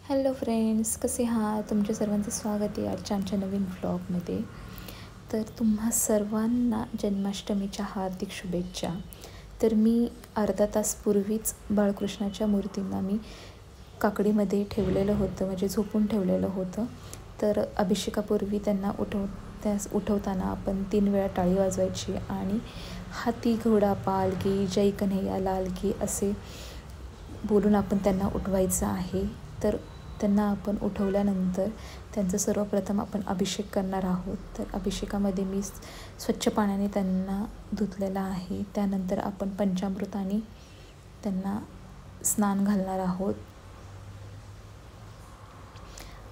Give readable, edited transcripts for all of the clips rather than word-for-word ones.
Hello friends, कसे आहात? तुमच्या सर्वांचं स्वागत आहे आजच्या आमच्या नवीन व्लॉगमध्ये. तर तुम्हा सर्वांना जन्माष्टमीच्या हार्दिक शुभेच्छा. तर मी अर्धा तास पूर्वीच बाळकृष्णाच्या मूर्तींना मी काकडीमध्ये ठेवलेलं होतं, म्हणजे झोपून ठेवलेलं होतं. तर अभिषेकापूर्वी त्यांना उठवताना आपण 3 वेळा टाळी वाजवायची आणि हाती घोडा पालकी जय कन्हैया लाल की असे बोलून आपण त्यांना उठवायचं आहे. तर त्यांना आपण उठवल्यानंतर त्यांचं सर्वप्रथम आपण अभिषेक करणार आहोत. तर अभिषेकामध्ये मी स्वच्छ पाण्याने त्यांना धुतलेलं आहे. त्यानंतर आपण पंचामृताने त्यांना स्नान घालणार आहोत.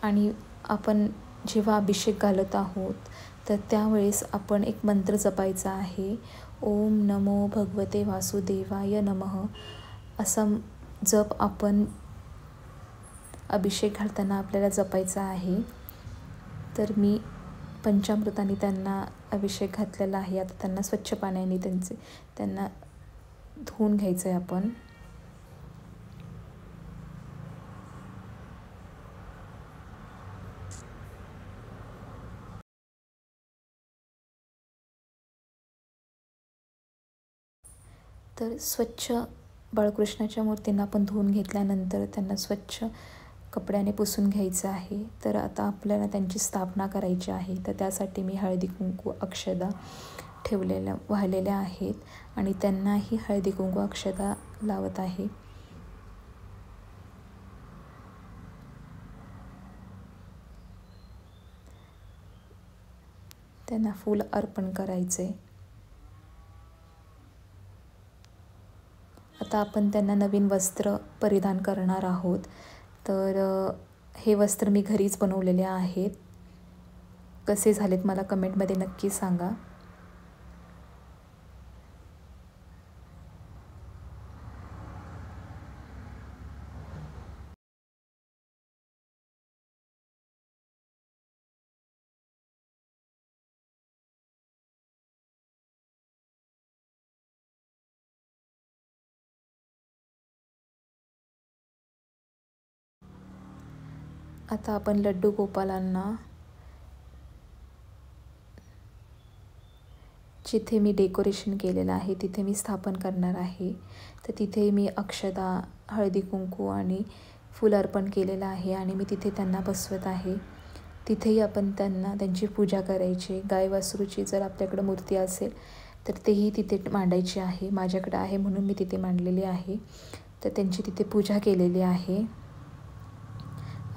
आणि आपण जेव्हा अभिषेक घालत आहोत तर त्यावेळेस आपण एक मंत्र जपायचा आहे. ओम नमो भगवते वासुदेवाय नमः असा जप आपण अभिषेक घालताना आपल्याला जपायचा आहे. तर मी पंचामृताने त्यांना अभिषेक घातलेला आहे. आता त्यांना स्वच्छ पाण्याने त्यांना धुवून घ्यायचं आहे आपण. तर स्वच्छ बाळकृष्णाच्या मूर्तींना आपण धुवून घेतल्यानंतर त्यांना स्वच्छ कपड्याने पुसून घ्यायचं आहे. तर आता आपल्याला त्यांची स्थापना करायची आहे. तर त्यासाठी मी हळदी कुंकू अक्षदा वाहिलेल्या आहेत आणि त्यांनाही हळदी कुंकू अक्षदा लावत आहे. त्यांना फूल अर्पण करायचे. आता आपण त्यांना नवीन वस्त्र परिधान करणार आहोत. तर हे वस्त्र मी घरीच बनवलेले आहेत. कसे झालेत मला कमेंटमध्ये नक्की सांगा. आता आपण लड्डू गोपालांना जिथे मी डेकोरेशन केलेलं आहे तिथे मी स्थापन करणार आहे. तर तिथे मी अक्षदा, हळदी कुंकू आणि फूल अर्पण केलेलं आहे आणि मी तिथे त्यांना बसवत आहे. तिथेही आपण त्यांची पूजा करायची. गाय वासरूची जर आपल्याकडं मूर्ती असेल तर तेही तिथे मांडायची आहे. माझ्याकडे आहे म्हणून मी तिथे मांडलेली आहे. तर त्यांची तिथे पूजा केलेली आहे.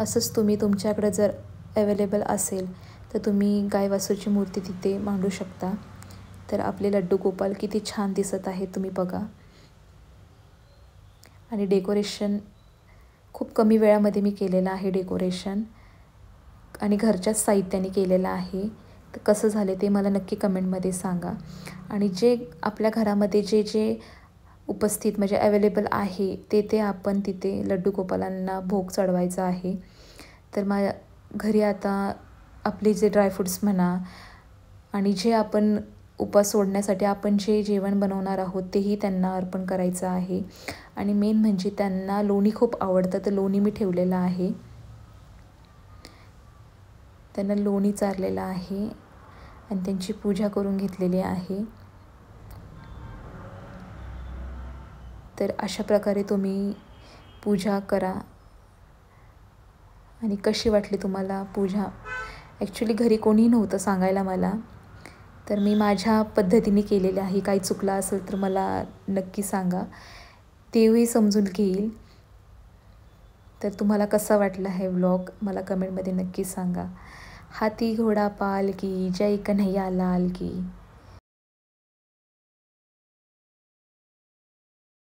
असंच तुम्ही तुमच्याकडं जर अवेलेबल असेल तर तुम्ही गाय वासरूची मूर्ती तिथे मांडू शकता. तर आपले लड्डू गोपाल किती छान दिसत आहेत तुम्ही बघा. आणि डेकोरेशन खूप कमी वेळामध्ये मी केलेलं आहे डेकोरेशन आणि घरच्याच साहित्याने केलेलं आहे. तर कसं झाले ते मला नक्की कमेंटमध्ये सांगा. आणि जे आपल्या घरामध्ये जे उपस्थित म्हणजे अवेलेबल आहे ते आपण तिथे लड्डू गोपालांना भोग चढवायचा आहे. तर माझ्या घरी आता आपले जे ड्रायफ्रूट्स म्हणा आणि जे आपण उपास सोडण्यासाठी आपण जे जेवण बनवणार आहोत तेही त्यांना अर्पण करायचं आहे. आणि मेन म्हणजे त्यांना लोणी खूप आवडतं, तर लोणी मी ठेवलेलं आहे. त्यांना लोणी चारलेलं आहे आणि त्यांची पूजा करून घेतलेली आहे. तर अशा प्रकारे तुम्ही पूजा करा. आणि कशी वाटली तुम्हाला पूजा? ॲक्च्युली घरी कोणी नव्हतं सांगायला मला, तर मी माझ्या पद्धतीने केलेले आहे. काही चुकलं असेल तर मला नक्की सांगा, तेही समजून घेईल. तर तुम्हाला कसा वाटला हे व्लॉग मला कमेंटमध्ये नक्की सांगा. हाती घोडा पाल की जय कन्हैया लाल की.